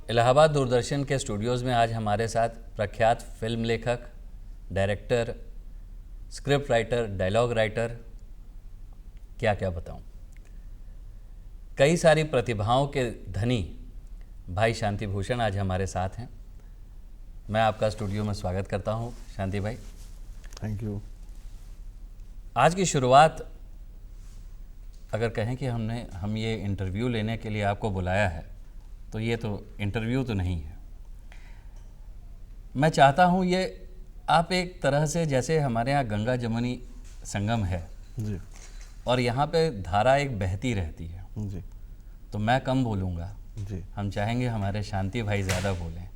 इलाहाबाद दूरदर्शन के स्टूडियोज़ में आज हमारे साथ प्रख्यात फिल्म लेखक, director, script writer, dialogue writer, क्या क्या बताऊं, कई सारी प्रतिभाओं के धनी भाई शांति भूषण आज हमारे साथ हैं। मैं आपका स्टूडियो में स्वागत करता हूं शांति भाई। Thank you. आज की शुरुआत अगर कहें कि हम ये इंटरव्यू लेने के लिए आपको बुलाया है तो ये तो इंटरव्यू तो नहीं है। मैं चाहता हूँ ये आप एक तरह से, जैसे हमारे यहाँ गंगा जमुनी संगम है जी और यहाँ पे धारा एक बहती रहती है जी तो मैं कम बोलूँगा, जी हम चाहेंगे हमारे शांति भाई ज़्यादा बोलें।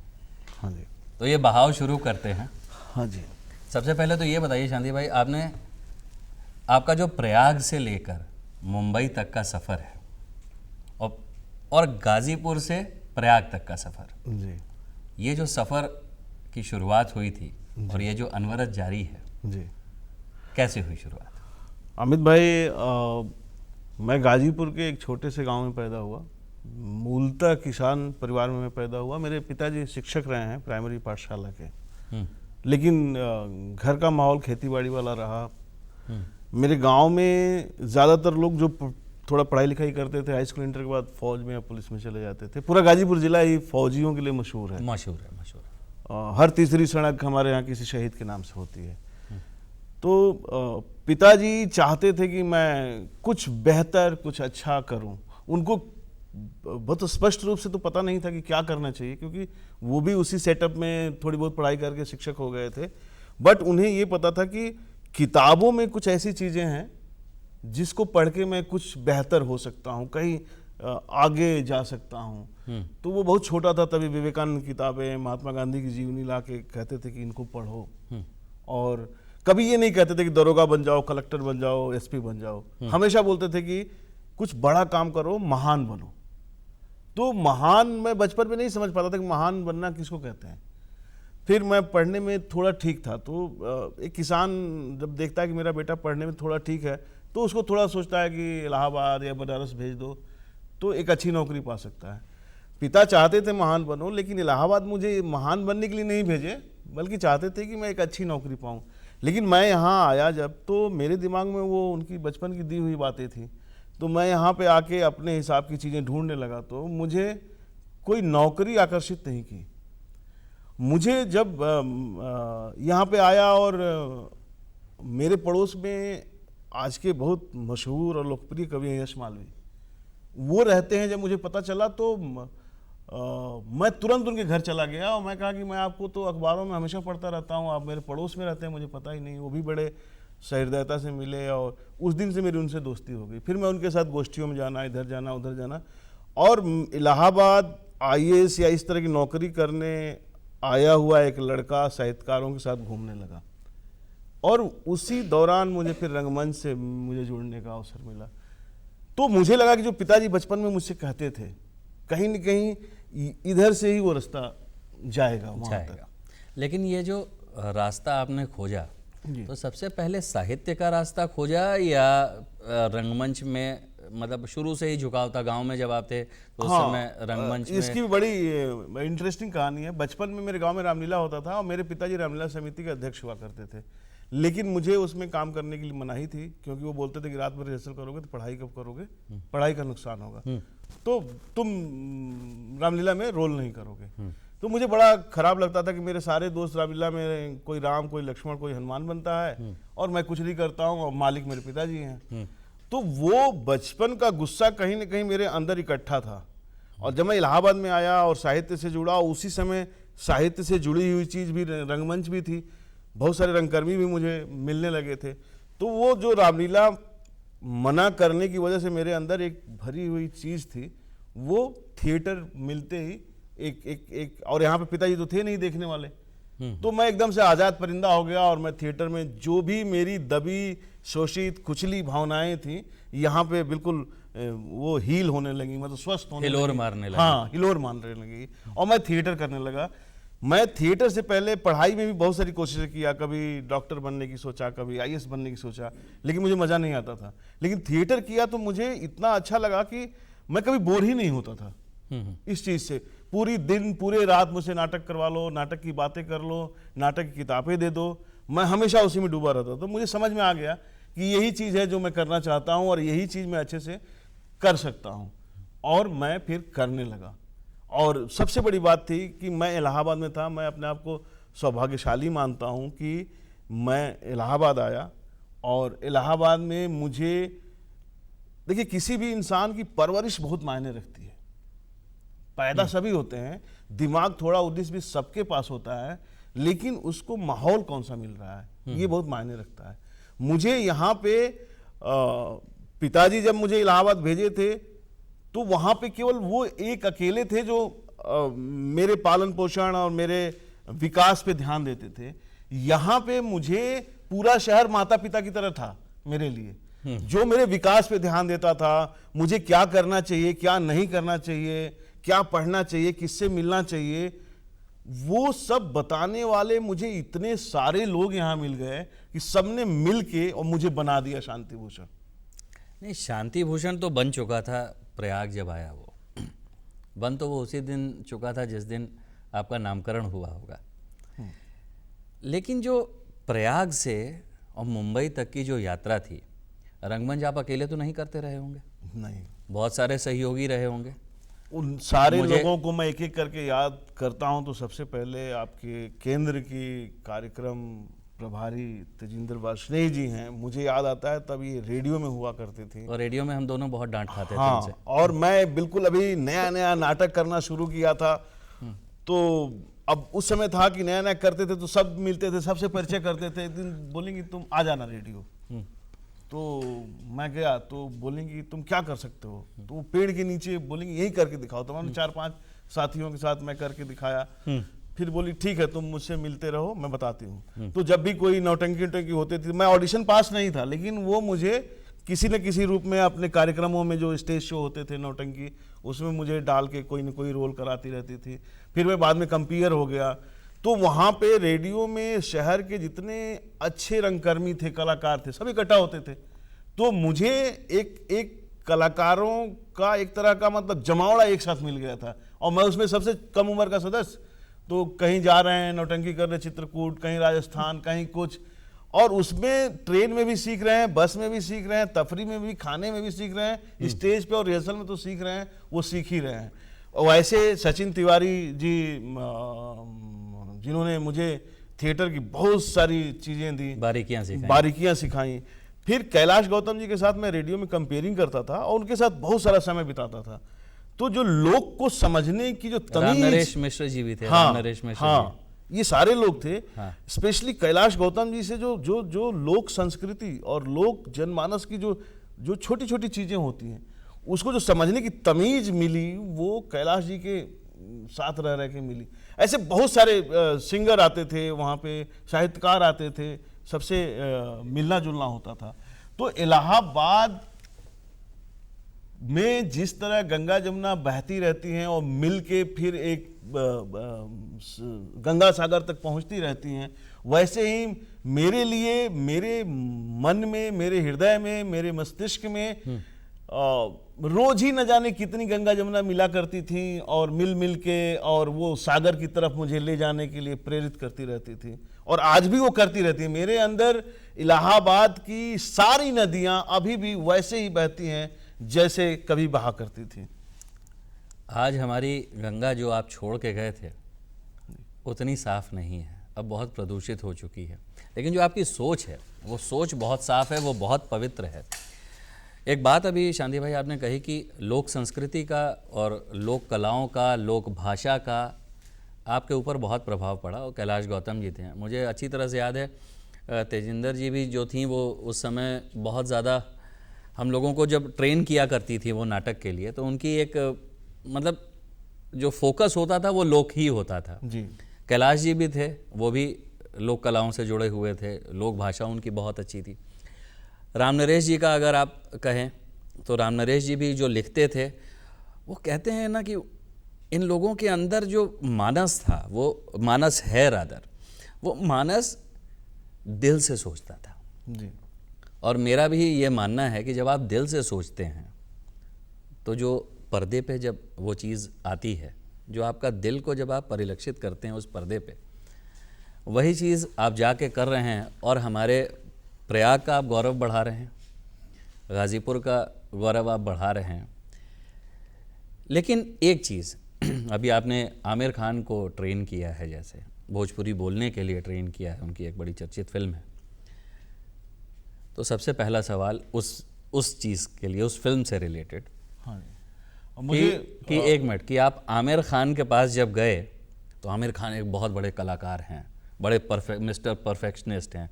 हाँ जी तो ये बहाव शुरू करते हैं। हाँ जी। सबसे पहले तो ये बताइए शांति भाई, आपका जो प्रयाग से लेकर मुंबई तक का सफ़र है और गाज़ीपुर से प्रयाग तक का सफ़र, जी ये जो सफ़र की शुरुआत हुई थी और ये जो अनवरत जारी है, जी कैसे हुई शुरुआत? अमित भाई, मैं गाजीपुर के एक छोटे से गांव में पैदा हुआ। मूलतः किसान परिवार में मैं पैदा हुआ। मेरे पिताजी शिक्षक रहे हैं प्राइमरी पाठशाला के, लेकिन घर का माहौल खेतीबाड़ी वाला रहा। मेरे गांव में ज़्यादातर लोग जो थोड़ा पढ़ाई लिखाई करते थे, हाई स्कूल इंटर के बाद फौज में या पुलिस में चले जाते थे। पूरा गाजीपुर जिला ही फौजियों के लिए मशहूर है। मशहूर है। हर तीसरी सड़क हमारे यहाँ किसी शहीद के नाम से होती है। तो पिताजी चाहते थे कि मैं कुछ बेहतर, कुछ अच्छा करूं। उनको बहुत स्पष्ट रूप से तो पता नहीं था कि क्या करना चाहिए, क्योंकि वो भी उसी सेटअप में थोड़ी बहुत पढ़ाई करके शिक्षक हो गए थे। बट उन्हें ये पता था कि किताबों में कुछ ऐसी चीज़ें हैं जिसको पढ़ के मैं कुछ बेहतर हो सकता हूँ, कहीं आगे जा सकता हूँ। तो वो बहुत छोटा था तभी विवेकानंद किताबें, महात्मा गांधी की जीवनी ला के कहते थे कि इनको पढ़ो। और कभी ये नहीं कहते थे कि दरोगा बन जाओ, कलेक्टर बन जाओ, एसपी बन जाओ। हमेशा बोलते थे कि कुछ बड़ा काम करो, महान बनो। तो महान मैं बचपन में नहीं समझ पाता था कि महान बनना किसको कहते हैं। फिर मैं पढ़ने में थोड़ा ठीक था, तो एक किसान जब देखता है कि मेरा बेटा पढ़ने में थोड़ा ठीक है तो उसको थोड़ा सोचता है कि इलाहाबाद या बनारस भेज दो तो एक अच्छी नौकरी पा सकता है। पिता चाहते थे महान बनो, लेकिन इलाहाबाद मुझे महान बनने के लिए नहीं भेजे, बल्कि चाहते थे कि मैं एक अच्छी नौकरी पाऊँ। लेकिन मैं यहाँ आया जब, तो मेरे दिमाग में वो उनकी बचपन की दी हुई बातें थी। तो मैं यहाँ पे आके अपने हिसाब की चीज़ें ढूंढने लगा। तो मुझे कोई नौकरी आकर्षित नहीं की। मुझे जब यहाँ पे आया और मेरे पड़ोस में आज के बहुत मशहूर और लोकप्रिय कवि हैं यश मालवी, वो रहते हैं। जब मुझे पता चला तो मैं तुरंत उनके घर चला गया और मैं कहा कि मैं आपको तो अखबारों में हमेशा पढ़ता रहता हूँ, आप मेरे पड़ोस में रहते हैं, मुझे पता ही नहीं। वो भी बड़े सहृदयता से मिले और उस दिन से मेरी उनसे दोस्ती हो गई। फिर मैं उनके साथ गोष्ठियों में जाना, इधर जाना उधर जाना, और इलाहाबाद IAS या इस तरह की नौकरी करने आया हुआ एक लड़का साहित्यकारों के साथ घूमने लगा। और उसी दौरान मुझे फिर रंगमंच से मुझे जुड़ने का अवसर मिला। तो मुझे लगा कि जो पिताजी बचपन में मुझसे कहते थे, कहीं न कहीं इधर से ही वो रास्ता जाएगा वहाँ तक। लेकिन ये जो रास्ता आपने खोजा, तो सबसे पहले साहित्य का रास्ता खोजा या रंगमंच में, मतलब शुरू से ही झुकाव था? गांव में जब आप थे तो उस समय रंगमंच में? इसकी बड़ी इंटरेस्टिंग कहानी है। बचपन में मेरे गांव में रामलीला होता था और मेरे पिताजी रामलीला समिति के अध्यक्ष हुआ करते थे। लेकिन मुझे उसमें काम करने के लिए मनाही थी, क्योंकि वो बोलते थे कि रात भर रिहर्सल करोगे तो पढ़ाई कब करोगे, पढ़ाई का नुकसान होगा, तो तुम रामलीला में रोल नहीं करोगे। तो मुझे बड़ा खराब लगता था कि मेरे सारे दोस्त रामलीला में कोई राम, कोई लक्ष्मण, कोई हनुमान बनता है और मैं कुछ नहीं करता हूँ और मालिक मेरे पिताजी हैं। तो वो बचपन का गुस्सा कहीं ना कहीं मेरे अंदर इकट्ठा था। और जब मैं इलाहाबाद में आया और साहित्य से जुड़ा, उसी समय साहित्य से जुड़ी हुई चीज़ भी रंगमंच भी थी, बहुत सारे रंगकर्मी भी मुझे मिलने लगे थे। तो वो जो रामलीला मना करने की वजह से मेरे अंदर एक भरी हुई चीज़ थी, वो थिएटर मिलते ही एक और यहाँ पे पिताजी तो थे नहीं देखने वाले, तो मैं एकदम से आज़ाद परिंदा हो गया और मैं थिएटर में जो भी मेरी दबी, शोषित, कुचली भावनाएं थी, यहाँ पे बिल्कुल वो हील होने लगी, मतलब स्वस्थ होने लगी, हिलोर मारने लगी। हाँ, हिलोर मारने लगी और मैं थिएटर करने लगा। मैं थिएटर से पहले पढ़ाई में भी बहुत सारी कोशिशें किया, कभी डॉक्टर बनने की सोचा, कभी IAS बनने की सोचा, लेकिन मुझे मज़ा नहीं आता था। लेकिन थिएटर किया तो मुझे इतना अच्छा लगा कि मैं कभी बोर ही नहीं होता था इस चीज़ से। पूरी दिन पूरे रात मुझसे नाटक करवा लो, नाटक की बातें कर लो, नाटक की किताबें दे दो, मैं हमेशा उसी में डूबा रहता। तो मुझे समझ में आ गया कि यही चीज़ है जो मैं करना चाहता हूँ और यही चीज़ मैं अच्छे से कर सकता हूँ, और मैं फिर करने लगा। और सबसे बड़ी बात थी कि मैं इलाहाबाद में था। मैं अपने आप को सौभाग्यशाली मानता हूँ कि मैं इलाहाबाद आया, और इलाहाबाद में मुझे, देखिए किसी भी इंसान की परवरिश बहुत मायने रखती है। पैदा सभी होते हैं, दिमाग थोड़ा 19-20 सबके पास होता है, लेकिन उसको माहौल कौन सा मिल रहा है ये बहुत मायने रखता है। मुझे यहाँ पे पिताजी जब मुझे इलाहाबाद भेजे थे तो वहाँ पे केवल वो एक अकेले थे जो मेरे पालन पोषण और मेरे विकास पे ध्यान देते थे। यहाँ पे मुझे पूरा शहर माता पिता की तरह था मेरे लिए, जो मेरे विकास पे ध्यान देता था, मुझे क्या करना चाहिए, क्या नहीं करना चाहिए, क्या पढ़ना चाहिए, किससे मिलना चाहिए, वो सब बताने वाले मुझे इतने सारे लोग यहाँ मिल गए कि सबने मिल के और मुझे बना दिया शांति भूषण। नहीं, शांति भूषण तो बन चुका था प्रयाग जब आया, वो बन तो वो उसी दिन चुका था जिस दिन आपका नामकरण हुआ होगा। लेकिन जो प्रयाग से और मुंबई तक की जो यात्रा थी, रंगमंच आप अकेले तो नहीं करते रहे होंगे? नहीं, बहुत सारे सहयोगी रहे होंगे। उन सारे लोगों को मैं एक एक करके याद करता हूं तो सबसे पहले आपके केंद्र की कार्यक्रम प्रभारी तेजिंदर वार्ष्णेय जी हैं। मुझे याद आता है तब ये रेडियो में हुआ करते थे, और रेडियो में हम दोनों बहुत डांट खाते थे उनसे। और मैं बिल्कुल अभी नया नया नाटक करना शुरू किया था, तो अब उस समय था कि नया नया करते थे तो सब मिलते थे, सबसे परिचय करते थे। एक दिन बोलेंगे तुम आ जाना रेडियो, तो मैं गया तो बोलेंगे तुम क्या कर सकते हो, तो वो पेड़ के नीचे बोलेंगे यही करके दिखाओ। तो मैंने 4-5 साथियों के साथ मैं करके दिखाया। फिर बोली ठीक है तुम मुझसे मिलते रहो, मैं बताती हूँ। तो जब भी कोई नौटंकी उटंकी होती थी, मैं ऑडिशन पास नहीं था, लेकिन वो मुझे किसी न किसी रूप में अपने कार्यक्रमों में जो स्टेज शो होते थे नौटंकी, उसमें मुझे डाल के कोई न कोई रोल कराती रहती थी। फिर मैं बाद में कंपेयर हो गया, तो वहाँ पे रेडियो में शहर के जितने अच्छे रंगकर्मी थे, कलाकार थे, सब इकट्ठा होते थे। तो मुझे एक कलाकारों का एक तरह का मतलब जमावड़ा एक साथ मिल गया था, और मैं उसमें सबसे कम उम्र का सदस्य। तो कहीं जा रहे हैं नौटंकी कर रहे, चित्रकूट, कहीं राजस्थान, कहीं कुछ, और उसमें ट्रेन में भी सीख रहे हैं, बस में भी सीख रहे हैं, तफरी में भी, खाने में भी सीख रहे हैं, स्टेज पे और रिहर्सल में तो सीख रहे हैं, वो सीख ही रहे हैं। और वैसे सचिन तिवारी जी जिन्होंने मुझे थिएटर की बहुत सारी चीज़ें दी, बारीकियां सिखाई। फिर कैलाश गौतम जी के साथ मैं रेडियो में कंपेयरिंग करता था और उनके साथ बहुत सारा समय बिताता था। तो जो लोग को समझने की जो तमीज, नरेश मिश्र जी भी थे। नरेश मिश्र जी, ये सारे लोग थे। स्पेशली कैलाश गौतम जी से जो लोक संस्कृति और लोक जनमानस की जो छोटी छोटी चीजें होती हैं, उसको जो समझने की तमीज मिली, वो कैलाश जी के साथ रह के मिली। ऐसे बहुत सारे सिंगर आते थे वहाँ पे, साहित्यकार आते थे, सबसे मिलना जुलना होता था। तो इलाहाबाद में जिस तरह गंगा जमुना बहती रहती हैं और मिल के फिर एक गंगा सागर तक पहुंचती रहती हैं, वैसे ही मेरे लिए, मेरे मन में, मेरे हृदय में, मेरे मस्तिष्क में रोज ही न जाने कितनी गंगा जमुना मिला करती थी, और मिल के और वो सागर की तरफ मुझे ले जाने के लिए प्रेरित करती रहती थी, और आज भी वो करती रहती है। मेरे अंदर इलाहाबाद की सारी नदियां अभी भी वैसे ही बहती हैं जैसे कभी बहा करती थी। आज हमारी गंगा जो आप छोड़ के गए थे उतनी साफ नहीं है, अब बहुत प्रदूषित हो चुकी है। लेकिन जो आपकी सोच है वो सोच बहुत साफ है, वो बहुत पवित्र है। एक बात अभी शांति भाई आपने कही कि लोक संस्कृति का और लोक कलाओं का, लोक भाषा का आपके ऊपर बहुत प्रभाव पड़ा, और कैलाश गौतम जी थे। मुझे अच्छी तरह से याद है तेजिंदर जी भी जो थी, वो उस समय बहुत ज़्यादा हम लोगों को जब ट्रेन किया करती थी वो नाटक के लिए, तो उनकी एक मतलब जो फोकस होता था वो लोक ही होता था जी। कैलाश जी भी थे, वो भी लोक कलाओं से जुड़े हुए थे, लोक भाषा उनकी बहुत अच्छी थी। राम नरेश जी का अगर आप कहें तो राम नरेश जी भी जो लिखते थे, वो कहते हैं ना कि इन लोगों के अंदर जो मानस था, वो मानस है रादर, वो मानस दिल से सोचता था जी। और मेरा भी ये मानना है कि जब आप दिल से सोचते हैं तो जो पर्दे पे जब वो चीज़ आती है जो आपका दिल को जब आप परिलक्षित करते हैं उस पर्दे पे, वही चीज़ आप जाके कर रहे हैं और हमारे प्रयाग का आप गौरव बढ़ा रहे हैं, गाज़ीपुर का गौरव आप बढ़ा रहे हैं। लेकिन एक चीज़, अभी आपने आमिर खान को ट्रेन किया है, जैसे भोजपुरी बोलने के लिए ट्रेन किया है, उनकी एक बड़ी चर्चित फिल्म है, तो सबसे पहला सवाल उस चीज़ के लिए, उस फिल्म से रिलेटेड, हाँ कि एक मिनट, कि आप आमिर खान के पास जब गए तो आमिर खान एक बहुत बड़े कलाकार हैं, बड़े मिस्टर परफेक्शनिस्ट हैं,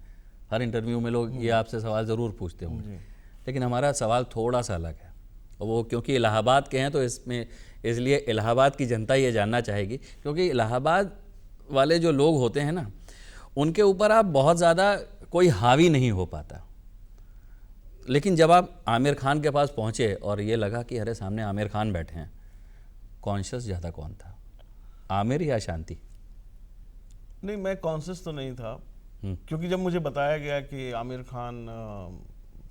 हर इंटरव्यू में लोग ये आपसे सवाल ज़रूर पूछते होंगे, लेकिन हमारा सवाल थोड़ा सा अलग है, और वो क्योंकि इलाहाबाद के हैं तो इसलिए इलाहाबाद की जनता ये जानना चाहेगी, क्योंकि इलाहाबाद वाले जो लोग होते हैं ना, उनके ऊपर आप बहुत ज़्यादा कोई हावी नहीं हो पाता। लेकिन जब आप आमिर खान के पास पहुँचे और ये लगा कि अरे सामने आमिर खान बैठे हैं, कॉन्शियस ज़्यादा कौन था, आमिर या शांति? नहीं, मैं कॉन्शियस तो नहीं था, क्योंकि जब मुझे बताया गया कि आमिर खान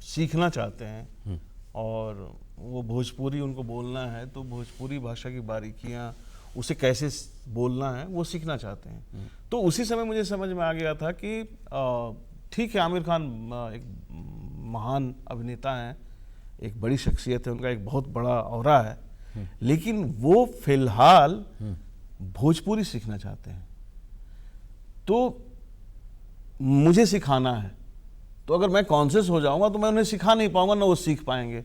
सीखना चाहते हैं और वो भोजपुरी उनको बोलना है, तो भोजपुरी भाषा की बारीकियां, उसे कैसे बोलना है वो सीखना चाहते हैं, तो उसी समय मुझे समझ में आ गया था कि ठीक है, आमिर खान एक महान अभिनेता हैं, एक बड़ी शख्सियत है, उनका एक बहुत बड़ा ऑरा है, लेकिन वो फिलहाल भोजपुरी सीखना चाहते हैं, तो मुझे सिखाना है, तो अगर मैं कॉन्शियस हो जाऊंगा तो मैं उन्हें सिखा नहीं पाऊंगा, ना वो सीख पाएंगे।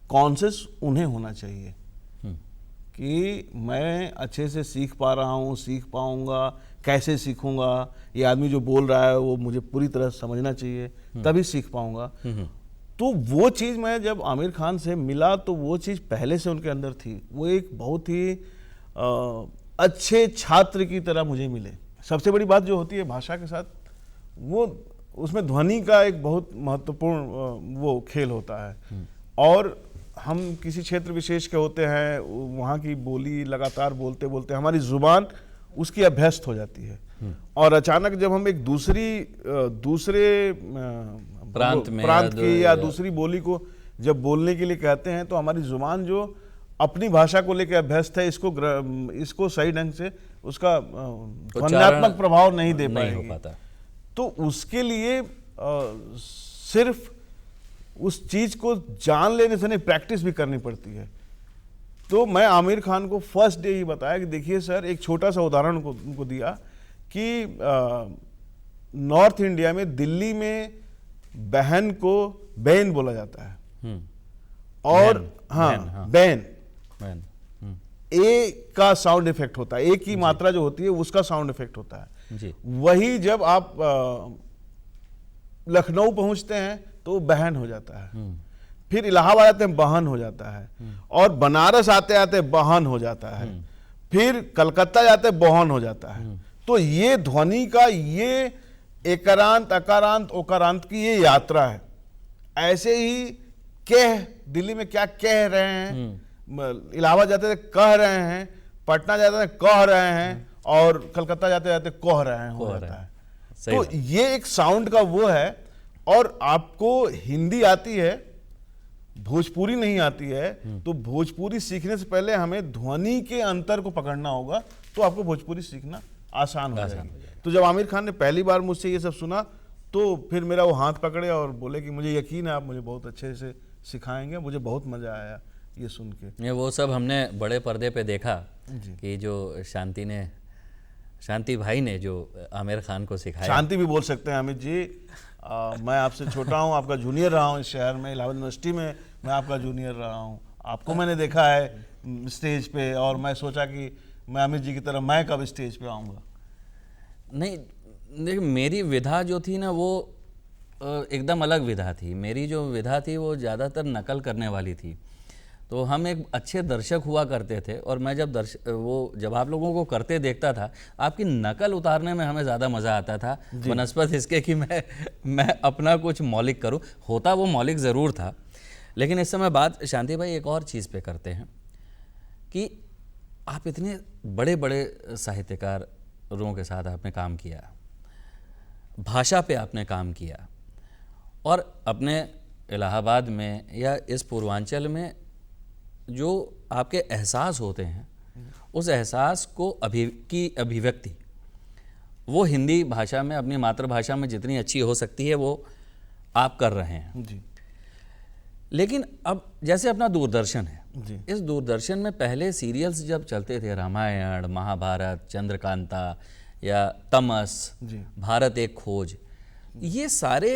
कॉन्शियस उन्हें होना चाहिए कि मैं अच्छे से सीख पा रहा हूँ, सीख पाऊंगा, कैसे सीखूंगा, ये आदमी जो बोल रहा है वो मुझे पूरी तरह समझना चाहिए, तभी सीख पाऊंगा। तो वो चीज़ मैं जब आमिर खान से मिला तो वो चीज़ पहले से उनके अंदर थी, वो एक बहुत ही अच्छे छात्र की तरह मुझे मिले। सबसे बड़ी बात जो होती है भाषा के साथ, वो उसमें ध्वनि का एक बहुत महत्वपूर्ण वो खेल होता है, और हम किसी क्षेत्र विशेष के होते हैं, वहाँ की बोली लगातार बोलते बोलते हमारी जुबान उसकी अभ्यस्त हो जाती है, और अचानक जब हम एक दूसरे प्रांत की या दूसरी बोली को जब बोलने के लिए कहते हैं, तो हमारी जुबान जो अपनी भाषा को लेकर अभ्यस्त है, इसको सही ढंग से उसका ध्वन्यात्मक प्रभाव नहीं दे पाएगी। तो उसके लिए सिर्फ उस चीज को जान लेने से नहीं, प्रैक्टिस भी करनी पड़ती है। तो मैं आमिर खान को फर्स्ट डे ही बताया कि देखिए सर, एक छोटा सा उदाहरण उनको दिया कि नॉर्थ इंडिया में, दिल्ली में बहन को बहन बोला जाता है, और बहन ए का साउंड इफेक्ट होता है, ए की मात्रा जो होती है उसका साउंड इफेक्ट होता है जी। वही जब आप लखनऊ पहुंचते हैं तो बहन हो जाता है, फिर इलाहाबाद आते हैं बहन हो जाता है, और बनारस आते आते बहन हो जाता है, फिर कलकत्ता जाते बहन हो जाता है। तो ये ध्वनि का, ये एकारांत अकारांत ओकारांत की ये यात्रा है। ऐसे ही कह, दिल्ली में क्या कह रहे हैं, इलाहाबाद जाते थे कह रहे हैं, पटना जाते थे कह रहे हैं, और कलकत्ता जाते जाते कह रहे हैं हो जाता है। तो ये एक साउंड का वो है। और आपको हिंदी आती है, भोजपुरी नहीं आती है, तो भोजपुरी सीखने से पहले हमें ध्वनि के अंतर को पकड़ना होगा, तो आपको भोजपुरी सीखना आसान हो जाएगी। तो जब आमिर खान ने पहली बार मुझसे ये सब सुना, तो फिर मेरा वो हाथ पकड़े और बोले कि मुझे यकीन है आप मुझे बहुत अच्छे से सिखाएंगे। मुझे बहुत मजा आया ये सुन के। ये वो सब हमने बड़े पर्दे पे देखा कि जो शांति भाई ने जो आमिर खान को सिखाया। शांति भी बोल सकते हैं अमित जी, मैं आपसे छोटा हूं, आपका जूनियर रहा हूं इस शहर में, इलाहाबाद यूनिवर्सिटी में मैं आपका जूनियर रहा हूं। आपको मैंने देखा है स्टेज पे, और मैं सोचा कि मैं अमित जी की तरह मैं कब स्टेज पे आऊँगा। नहीं, देखिए मेरी विधा जो थी ना वो एकदम अलग विधा थी। मेरी जो विधा थी वो ज़्यादातर नकल करने वाली थी। तो हम एक अच्छे दर्शक हुआ करते थे, और मैं जब आप लोगों को करते देखता था, आपकी नकल उतारने में हमें ज़्यादा मज़ा आता था बनस्पत इसके कि मैं अपना कुछ मौलिक करूं। होता वो मौलिक ज़रूर था, लेकिन इस समय बात शांति भाई एक और चीज़ पे करते हैं कि आप इतने बड़े बड़े साहित्यकारों के साथ आपने काम किया, भाषा पे आपने काम किया, और अपने इलाहाबाद में या इस पूर्वांचल में जो आपके एहसास होते हैं उस एहसास को की अभिव्यक्ति वो हिंदी भाषा में, अपनी मातृभाषा में जितनी अच्छी हो सकती है वो आप कर रहे हैं जी लेकिन अब जैसे अपना दूरदर्शन है, जी इस दूरदर्शन में पहले सीरियल्स जब चलते थे, रामायण, महाभारत, चंद्रकांता या तमस, जी भारत एक खोज, ये सारे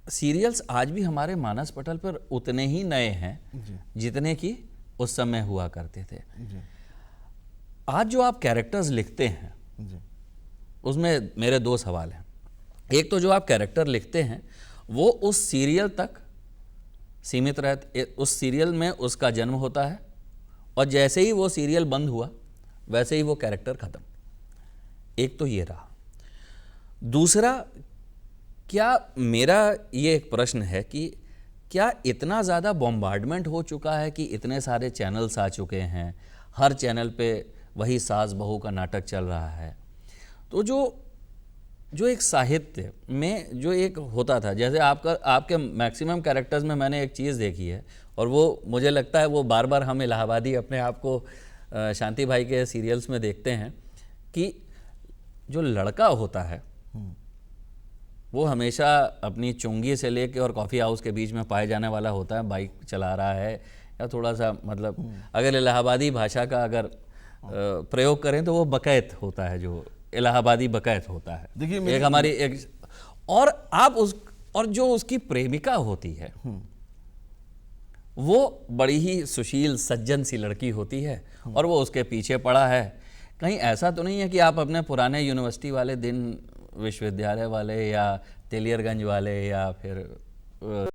सीरियल्स आज भी हमारे मानस पटल पर उतने ही नए हैं जी जितने कि उस समय हुआ करते थे। जी आज जो आप कैरेक्टर्स लिखते हैं जी उसमें मेरे दो सवाल हैं। एक तो जो आप कैरेक्टर लिखते हैं वो उस सीरियल तक सीमित रहते, उस सीरियल में उसका जन्म होता है और जैसे ही वो सीरियल बंद हुआ वैसे ही वो कैरेक्टर ख़त्म। एक तो ये रहा। दूसरा, क्या मेरा ये एक प्रश्न है कि क्या इतना ज़्यादा बॉम्बार्डमेंट हो चुका है कि इतने सारे चैनल्स आ चुके हैं, हर चैनल पे वही सास बहू का नाटक चल रहा है, तो जो एक साहित्य में जो एक होता था, जैसे आपके मैक्सिमम कैरेक्टर्स में मैंने एक चीज़ देखी है और वो मुझे लगता है वो बार बार हम इलाहाबादी अपने आप को शांति भाई के सीरियल्स में देखते हैं कि जो लड़का होता है वो हमेशा अपनी चुंगी से लेके और कॉफ़ी हाउस के बीच में पाए जाने वाला होता है, बाइक चला रहा है या थोड़ा सा मतलब अगर इलाहाबादी भाषा का अगर प्रयोग करें तो वो बकैत होता है, जो इलाहाबादी बकैत होता है। देखिए एक हमारी एक और आप उस और जो उसकी प्रेमिका होती है वो बड़ी ही सुशील सज्जन सी लड़की होती है और वो उसके पीछे पड़ा है। कहीं ऐसा तो नहीं है कि आप अपने पुराने यूनिवर्सिटी वाले दिन, विश्वविद्यालय वाले या तेलियरगंज वाले या फिर